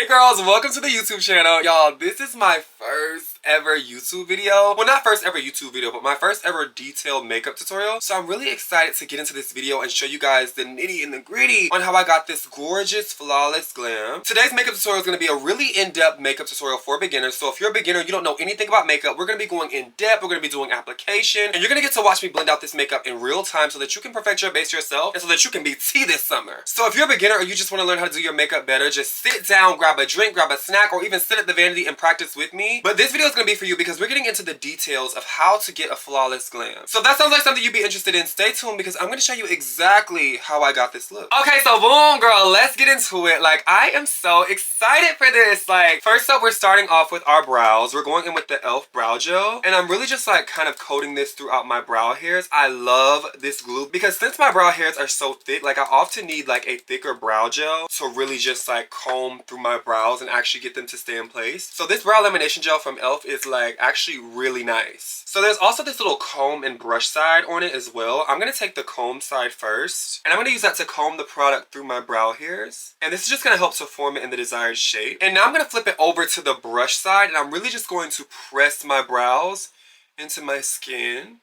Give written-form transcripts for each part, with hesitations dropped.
Hey girls, welcome to the YouTube channel. Y'all, this is my first ever YouTube video. Well, not first ever YouTube video, but my first ever detailed makeup tutorial. So I'm really excited to get into this video and show you guys the nitty and the gritty on how I got this gorgeous, flawless glam. Today's makeup tutorial is going to be a really in-depth makeup tutorial for beginners. So if you're a beginner, you don't know anything about makeup, we're going to be going in-depth, we're going to be doing application, and you're going to get to watch me blend out this makeup in real time so that you can perfect your base yourself and so that you can be tea this summer. So if you're a beginner or you just want to learn how to do your makeup better, just sit down, grab a drink, grab a snack, or even sit at the vanity and practice with me. But this video is going to be for you because we're getting into the details of how to get a flawless glam. So if that sounds like something you'd be interested in, stay tuned because I'm going to show you exactly how I got this look. Okay, so boom, girl, let's get into it. Like, I am so excited for this. Like, first up, we're starting off with our brows. We're going in with the e.l.f. brow gel, and I'm really just like kind of coating this throughout my brow hairs. I love this glue because since my brow hairs are so thick, like I often need like a thicker brow gel to really just like comb through my brows and actually get them to stay in place. So this brow lamination gel from e.l.f. is like actually really nice. So there's also this little comb and brush side on it as well. I'm going to take the comb side first, and I'm going to use that to comb the product through my brow hairs. And this is just going to help to form it in the desired shape. And now I'm going to flip it over to the brush side, and I'm really just going to press my brows into my skin.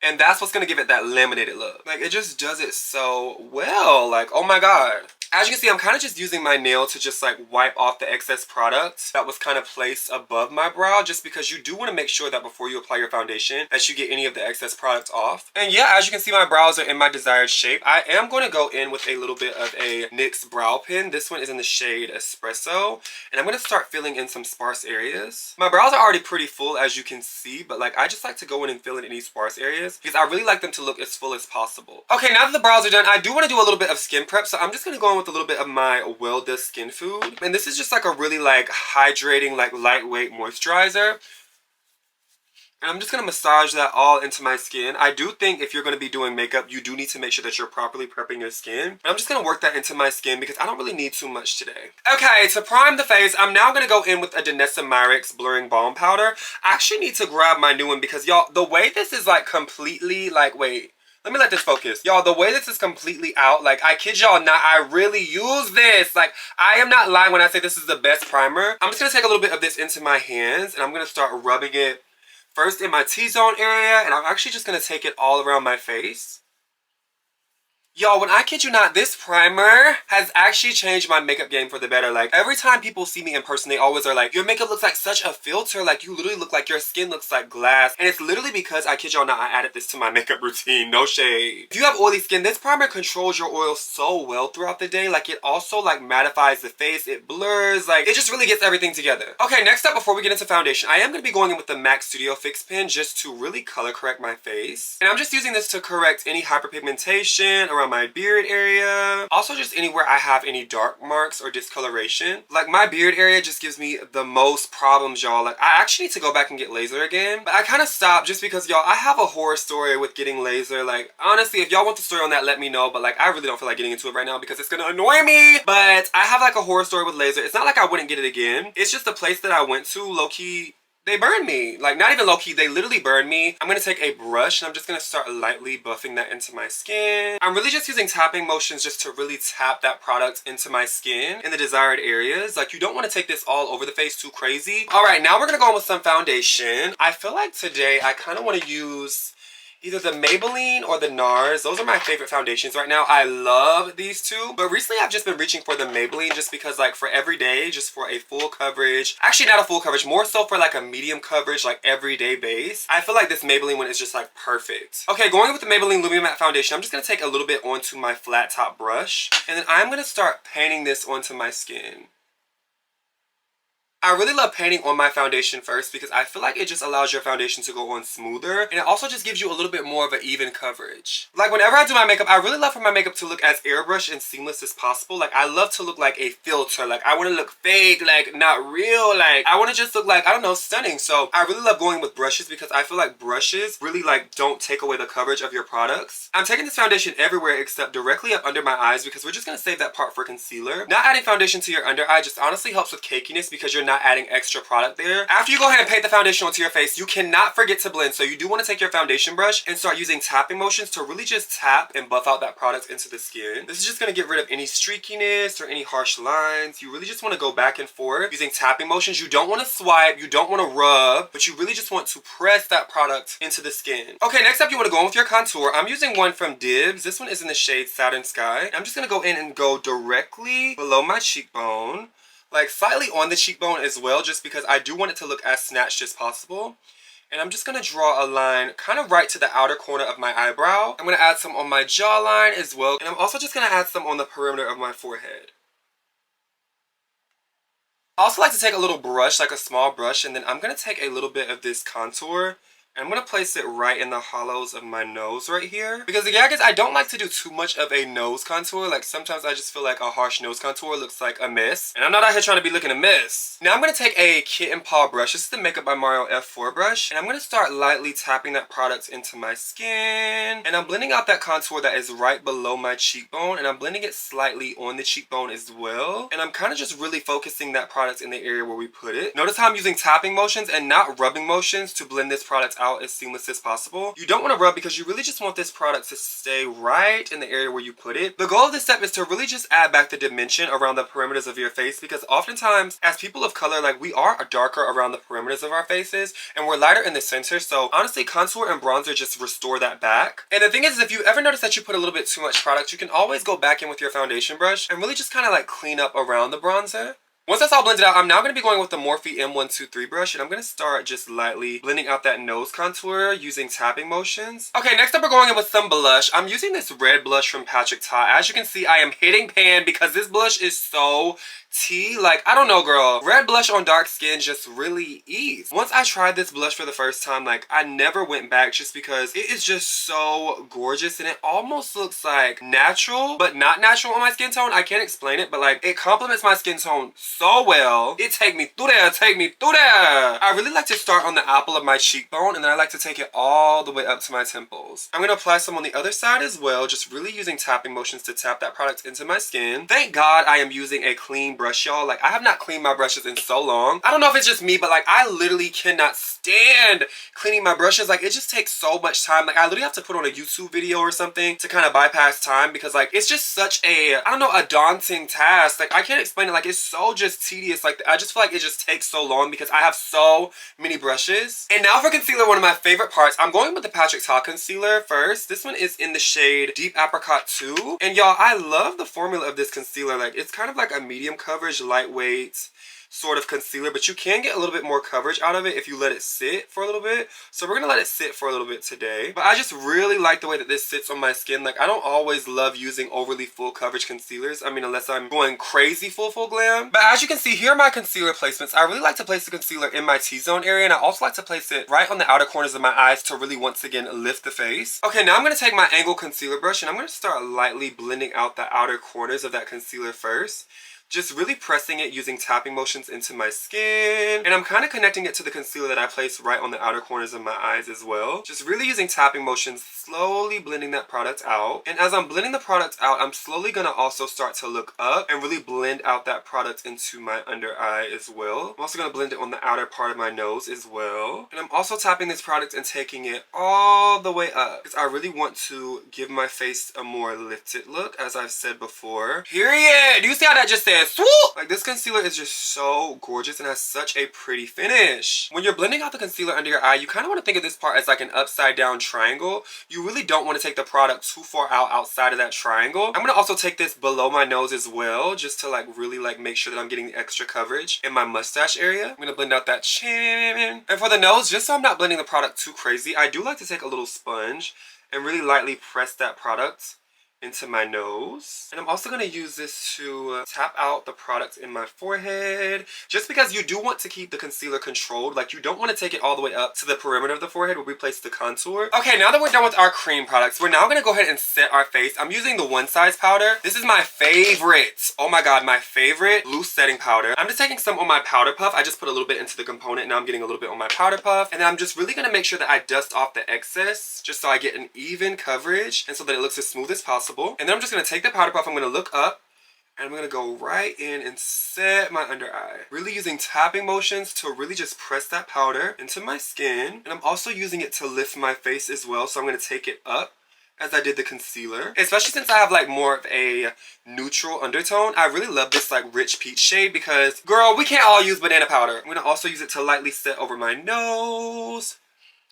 And that's what's going to give it that laminated look. Like, it just does it so well. Like, oh my god. As you can see, I'm kind of just using my nail to just like wipe off the excess product that was kind of placed above my brow, just because you do want to make sure that before you apply your foundation that you get any of the excess product off. And yeah, as you can see, my brows are in my desired shape. I am going to go in with a little bit of a NYX brow pen. This one is in the shade Espresso, and I'm going to start filling in some sparse areas. My brows are already pretty full, as you can see, but like I just like to go in and fill in any sparse areas because I really like them to look as full as possible. Okay, now that the brows are done, I do want to do a little bit of skin prep, so I'm just going to go in with a little bit of my Welda Skin Food, and this is just like a really like hydrating, like lightweight moisturizer. And I'm just going to massage that all into my skin. I do think if you're going to be doing makeup, you do need to make sure that you're properly prepping your skin. But I'm just going to work that into my skin because I don't really need too much today. Okay, to prime the face, I'm now going to go in with a Danessa Myricks Blurring Balm Powder. I actually need to grab my new one because, y'all, the way this is like completely like, wait. Let me let this focus. Y'all, the way this is completely out, like, I kid y'all not, I really use this. Like, I am not lying when I say this is the best primer. I'm just going to take a little bit of this into my hands, and I'm going to start rubbing it first in my T-zone area, and I'm actually just going to take it all around my face. Y'all, when I kid you not, this primer has actually changed my makeup game for the better. Like, every time people see me in person, they always are like, your makeup looks like such a filter. Like, you literally look like your skin looks like glass. And it's literally because, I kid y'all not, I added this to my makeup routine. No shade. If you have oily skin, this primer controls your oil so well throughout the day. Like, it also, like, mattifies the face. It blurs. Like, it just really gets everything together. Okay, next up, before we get into foundation, I am going to be going in with the MAC Studio Fix Pen just to really color correct my face. And I'm just using this to correct any hyperpigmentation around my beard area. Also just anywhere I have any dark marks or discoloration. Like my beard area just gives me the most problems, y'all. Like I actually need to go back and get laser again. But I kind of stopped just because, y'all, I have a horror story with getting laser. Like honestly, if y'all want the story on that, let me know. But like I really don't feel like getting into it right now because it's gonna annoy me. But I have like a horror story with laser. It's not like I wouldn't get it again. It's just the place that I went to, low-key, they burned me. Like, not even low-key, they literally burned me. I'm going to take a brush and I'm just going to start lightly buffing that into my skin. I'm really just using tapping motions just to really tap that product into my skin in the desired areas. Like, you don't want to take this all over the face too crazy. Alright, now we're going to go in with some foundation. I feel like today I kind of want to use either the Maybelline or the NARS. Those are my favorite foundations right now. I love these two. But recently I've just been reaching for the Maybelline just because, like, for every day, just for a full coverage. Actually, not a full coverage. More so for, like, a medium coverage, like, everyday base. I feel like this Maybelline one is just, like, perfect. Okay, going with the Maybelline Lumi Matte Foundation, I'm just going to take a little bit onto my flat top brush. And then I'm going to start painting this onto my skin. I really love painting on my foundation first because I feel like it just allows your foundation to go on smoother, and it also just gives you a little bit more of an even coverage. Like whenever I do my makeup, I really love for my makeup to look as airbrush and seamless as possible. Like I love to look like a filter. Like I want to look fake, like not real. Like I want to just look like, I don't know, stunning. So I really love going with brushes because I feel like brushes really like don't take away the coverage of your products. I'm taking this foundation everywhere except directly up under my eyes because we're just going to save that part for concealer. Not adding foundation to your under eye just honestly helps with cakiness because you're not adding extra product there. After you go ahead and paint the foundation onto your face, you cannot forget to blend. So you do want to take your foundation brush and start using tapping motions to really just tap and buff out that product into the skin. This is just going to get rid of any streakiness or any harsh lines. You really just want to go back and forth using tapping motions. You don't want to swipe, you don't want to rub, but you really just want to press that product into the skin. Okay, next up you want to go in with your contour. I'm using one from Dibs. This one is in the shade Saturn Sky. I'm just going to go in and go directly below my cheekbone, like slightly on the cheekbone as well, just because I do want it to look as snatched as possible. And I'm just going to draw a line kind of right to the outer corner of my eyebrow. I'm going to add some on my jawline as well. And I'm also just going to add some on the perimeter of my forehead. I also like to take a little brush, like a small brush, and then I'm going to take a little bit of this contour. I'm going to place it right in the hollows of my nose right here. Because yeah, guys, I don't like to do too much of a nose contour. Like sometimes I just feel like a harsh nose contour looks like a mess. And I'm not out here trying to be looking a mess. Now I'm going to take a Kitten Paw brush. This is the Makeup by Mario F4 brush. And I'm going to start lightly tapping that product into my skin. And I'm blending out that contour that is right below my cheekbone. And I'm blending it slightly on the cheekbone as well. And I'm kind of just really focusing that product in the area where we put it. Notice how I'm using tapping motions and not rubbing motions to blend this product out as seamless as possible. You don't want to rub because you really just want this product to stay right in the area where you put it. The goal of this step is to really just add back the dimension around the perimeters of your face, because oftentimes as people of color, like we are darker around the perimeters of our faces and we're lighter in the center. So honestly, contour and bronzer just restore that back. And the thing is, if you ever notice that you put a little bit too much product, you can always go back in with your foundation brush and really just kind of like clean up around the bronzer. Once that's all blended out, I'm now going to be going with the Morphe M123 brush, and I'm going to start just lightly blending out that nose contour using tapping motions. Okay, next up we're going in with some blush. I'm using this red blush from Patrick Ta. As you can see, I am hitting pan because this blush is so tea. Like, I don't know, girl. Red blush on dark skin just really ease. Once I tried this blush for the first time, like, I never went back just because it is just so gorgeous and it almost looks like natural, but not natural on my skin tone. I can't explain it, but like, it complements my skin tone so well. It take me through there, take me through there. I really like to start on the apple of my cheekbone, and then I like to take it all the way up to my temples. I'm going to apply some on the other side as well, just really using tapping motions to tap that product into my skin. Thank God I am using a clean brush, y'all. Like, I have not cleaned my brushes in so long. I don't know if it's just me, but like, I literally cannot stand cleaning my brushes. Like, it just takes so much time. Like, I literally have to put on a YouTube video or something to kind of bypass time, because like, it's just such a, I don't know, a daunting task. Like, I can't explain it. Like, it's so just tedious. Like, I just feel like it just takes so long because I have so many brushes. And now for concealer, one of my favorite parts. I'm going with the Patrick Ta concealer first. This one is in the shade Deep Apricot 2. And y'all, I love the formula of this concealer. Like, it's kind of like a medium coverage, lightweight sort of concealer, but you can get a little bit more coverage out of it if you let it sit for a little bit. So we're gonna let it sit for a little bit today. But I just really like the way that this sits on my skin. Like, I don't always love using overly full coverage concealers. I mean, unless I'm going crazy full glam. But as you can see, here are my concealer placements. I really like to place the concealer in my T-zone area, and I also like to place it right on the outer corners of my eyes to really, once again, lift the face. Okay, now I'm gonna take my angled concealer brush, and I'm gonna start lightly blending out the outer corners of that concealer first. Just really pressing it using tapping motions into my skin. And I'm kind of connecting it to the concealer that I placed right on the outer corners of my eyes as well. Just really using tapping motions, slowly blending that product out. And as I'm blending the product out, I'm slowly going to also start to look up and really blend out that product into my under eye as well. I'm also going to blend it on the outer part of my nose as well. And I'm also tapping this product and taking it all the way up, because I really want to give my face a more lifted look, as I've said before. Period! Do you see how that just said swoop? Like, this concealer is just so gorgeous and has such a pretty finish. When you're blending out the concealer under your eye, you kind of want to think of this part as like an upside down triangle. You really don't want to take the product too far outside of that triangle. I'm going to also take this below my nose as well, just to like really like make sure that I'm getting the extra coverage in my mustache area. I'm going to blend out that chin. And for the nose, just so I'm not blending the product too crazy, I do like to take a little sponge and really lightly press that product into my nose. And I'm also going to use this to tap out the product in my forehead, just because you do want to keep the concealer controlled. Like, you don't want to take it all the way up to the perimeter of the forehead where we place the contour. Okay, now that we're done with our cream products, we're now going to go ahead and set our face. I'm using the One Size powder. This is my favorite, oh my god, my favorite loose setting powder. I'm just taking some on my powder puff. I just put a little bit into the component, now I'm getting a little bit on my powder puff, and then I'm just really going to make sure that I dust off the excess, just so I get an even coverage and so that it looks as smooth as possible. And then I'm just going to take the powder puff, I'm going to look up, And I'm going to go right in and set my under eye. Really using tapping motions to really just press that powder into my skin. And I'm also using it to lift my face as well. So I'm going to take it up as I did the concealer. Especially since I have like more of a neutral undertone. I really love this like rich peach shade because, girl, we can't all use banana powder. I'm going to also use it to lightly set over my nose.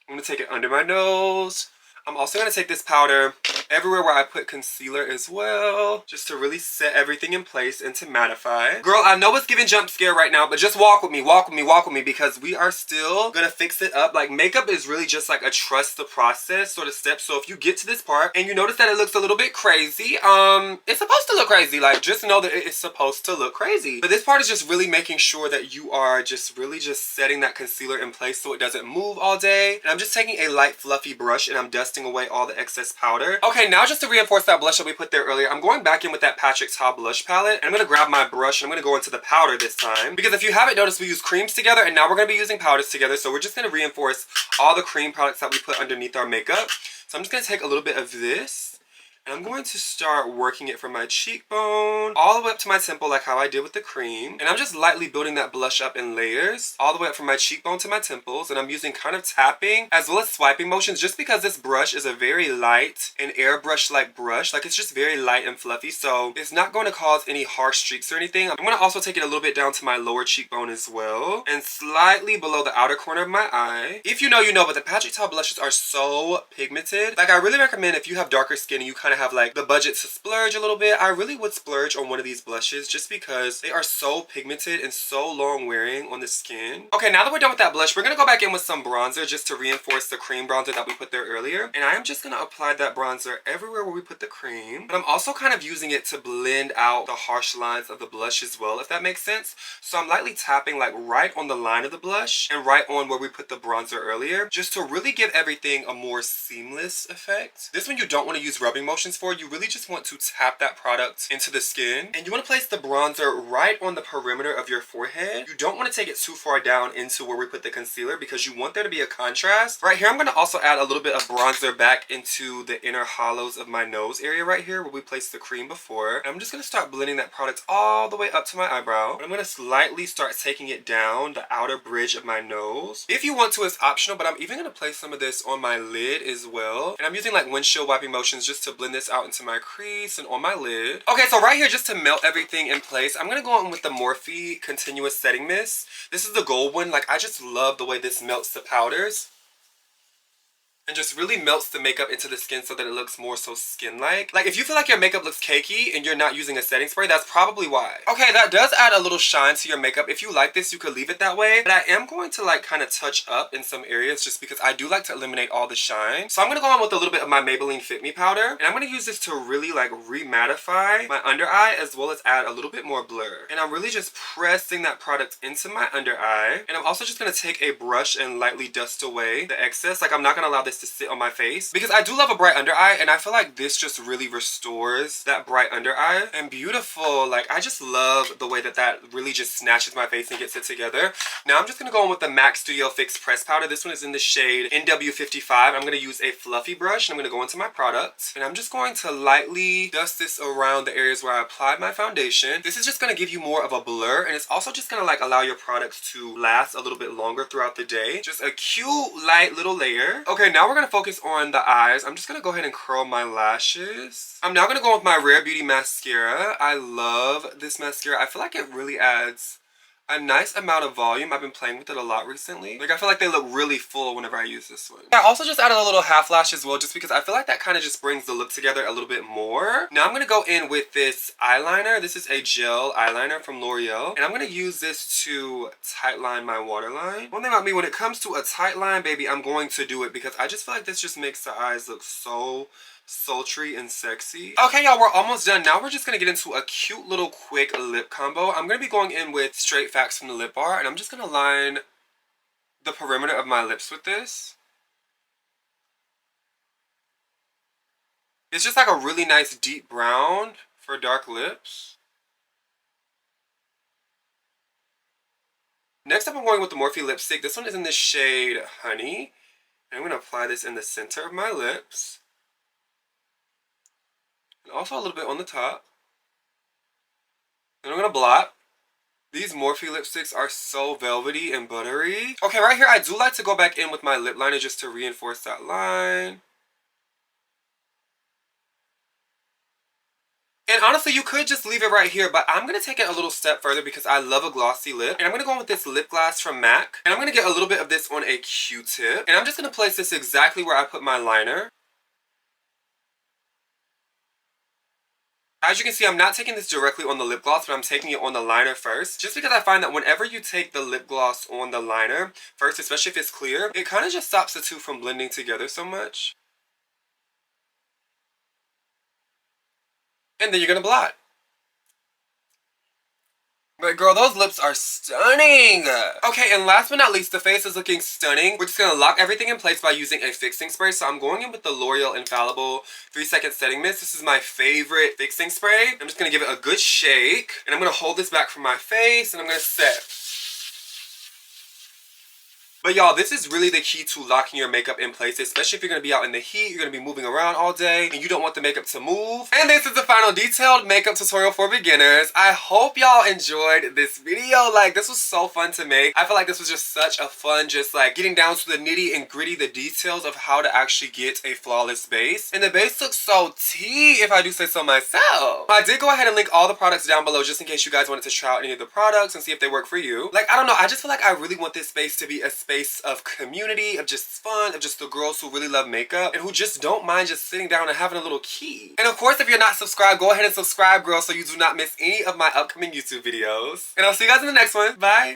I'm going to take it under my nose. I'm also going to take this powder everywhere where I put concealer as well, just to really set everything in place and to mattify. Girl, I know it's giving jump scare right now, but just walk with me, walk with me, walk with me, because we are still gonna fix it up. Like, makeup is really just like a trust the process sort of step. So if you get to this part and you notice that it looks a little bit crazy, it's supposed to look crazy. Like, just know that it is supposed to look crazy. But this part is just really making sure that you are just really just setting that concealer in place so it doesn't move all day. And I'm just taking a light fluffy brush and I'm dusting away all the excess powder. Okay, now just to reinforce that blush that we put there earlier, I'm going back in with that Patrick Ta blush palette, and I'm going to grab my brush and I'm going to go into the powder this time, because if you haven't noticed, we use creams together and now we're going to be using powders together, so we're just going to reinforce all the cream products that we put underneath our makeup. So I'm just going to take a little bit of this, and I'm going to start working it from my cheekbone all the way up to my temple like how I did with the cream. And I'm just lightly building that blush up in layers all the way up from my cheekbone to my temples. And I'm using kind of tapping as well as swiping motions just because this brush is a very light and airbrush like brush. Like, it's just very light and fluffy, so it's not going to cause any harsh streaks or anything. I'm going to also take it a little bit down to my lower cheekbone as well and slightly below the outer corner of my eye. If you know, you know, but the Patrick Ta blushes are so pigmented. Like, I really recommend if you have darker skin and you kind of have like the budget to splurge a little bit, I really would splurge on one of these blushes just because they are so pigmented and so long wearing on the skin. Okay, now that we're done with that blush, we're gonna go back in with some bronzer just to reinforce the cream bronzer that we put there earlier. And I am just gonna apply that bronzer everywhere where we put the cream, but I'm also kind of using it to blend out the harsh lines of the blush as well, if that makes sense. So I'm lightly tapping like right on the line of the blush and right on where we put the bronzer earlier, just to really give everything a more seamless effect. This one you don't want to use rubbing motions for. You really just want to tap that product into the skin, and you want to place the bronzer right on the perimeter of your forehead. You don't want to take it too far down into where we put the concealer because you want there to be a contrast. Right here, I'm going to also add a little bit of bronzer back into the inner hollows of my nose area right here where we placed the cream before. And I'm just going to start blending that product all the way up to my eyebrow. And I'm going to slightly start taking it down the outer bridge of my nose. If you want to, it's optional, but I'm even going to place some of this on my lid as well. And I'm using like windshield wiping motions just to blend this out into my crease and on my lid. Okay, so right here, just to melt everything in place, I'm gonna go in with the Morphe Continuous Setting Mist. This is the gold one. Like, I just love the way this melts the powders and just really melts the makeup into the skin so that it looks more so skin-like. Like, if you feel like your makeup looks cakey and you're not using a setting spray, that's probably why. Okay, that does add a little shine to your makeup. If you like this, you could leave it that way. But I am going to like kind of touch up in some areas just because I do like to eliminate all the shine. So I'm gonna go on with a little bit of my Maybelline Fit Me powder. And I'm gonna use this to really like re-mattify my under eye as well as add a little bit more blur. And I'm really just pressing that product into my under eye. And I'm also just gonna take a brush and lightly dust away the excess. Like, I'm not gonna allow this to sit on my face because I do love a bright under eye, and I feel like this just really restores that bright under eye. And beautiful, like, I just love the way that that really just snatches my face and gets it together. Now I'm just gonna go in with the MAC Studio Fix Press Powder. This one is in the shade NW55. I'm gonna use a fluffy brush and I'm gonna go into my product, and I'm just going to lightly dust this around the areas where I applied my foundation. This is just gonna give you more of a blur, and it's also just gonna like allow your products to last a little bit longer throughout the day. Just a cute light little layer. Okay, now we're gonna focus on the eyes. I'm just gonna go ahead and curl my lashes. I'm now gonna go with my Rare Beauty mascara. I love this mascara. I feel like it really adds a nice amount of volume. I've been playing with it a lot recently. Like, I feel like they look really full whenever I use this one. I also just added a little half lash as well just because I feel like that kind of just brings the look together a little bit more. Now I'm gonna go in with this eyeliner. This is a gel eyeliner from L'Oreal, and I'm gonna use this to tight line my waterline. One thing about me, when it comes to a tight line, baby, I'm going to do it because I just feel like this just makes the eyes look so sultry and sexy. Okay, y'all, we're almost done. Now we're just gonna get into a cute little quick lip combo. I'm gonna be going in with Straight Facts from the Lip Bar, and I'm just gonna line the perimeter of my lips with this. It's just like a really nice deep brown for dark lips. Next up, I'm going with the Morphe lipstick. This one is in the shade Honey, and I'm gonna apply this in the center of my lips. And also a little bit on the top. And I'm gonna blot. These Morphe lipsticks are so velvety and buttery. Okay, right here, I do like to go back in with my lip liner just to reinforce that line. And honestly, you could just leave it right here, but I'm going to take it a little step further because I love a glossy lip. And I'm going to go in with this lip gloss from MAC. And I'm going to get a little bit of this on a Q-tip. And I'm just going to place this exactly where I put my liner. As you can see, I'm not taking this directly on the lip gloss, but I'm taking it on the liner first. Just because I find that whenever you take the lip gloss on the liner first, especially if it's clear, it kind of just stops the two from blending together so much. And then you're going to blot. But girl, those lips are stunning! Okay, and last but not least, the face is looking stunning. We're just gonna lock everything in place by using a fixing spray. So I'm going in with the L'Oreal Infallible 3-second setting mist. This is my favorite fixing spray. I'm just gonna give it a good shake. And I'm gonna hold this back from my face and I'm gonna set. But y'all, this is really the key to locking your makeup in place, especially if you're going to be out in the heat, you're going to be moving around all day, and you don't want the makeup to move. And this is the final detailed makeup tutorial for beginners. I hope y'all enjoyed this video. Like, this was so fun to make. I feel like this was just such a fun, just like getting down to the nitty and gritty, the details of how to actually get a flawless base. And the base looks so tea, if I do say so myself. I did go ahead and link all the products down below just in case you guys wanted to try out any of the products and see if they work for you. Like, I don't know, I just feel like I really want this space to be a space of community, of just fun, of just the girls who really love makeup and who just don't mind just sitting down and having a little key. And of course, if you're not subscribed, go ahead and subscribe, girl, so you do not miss any of my upcoming YouTube videos. And I'll see you guys in the next one. Bye!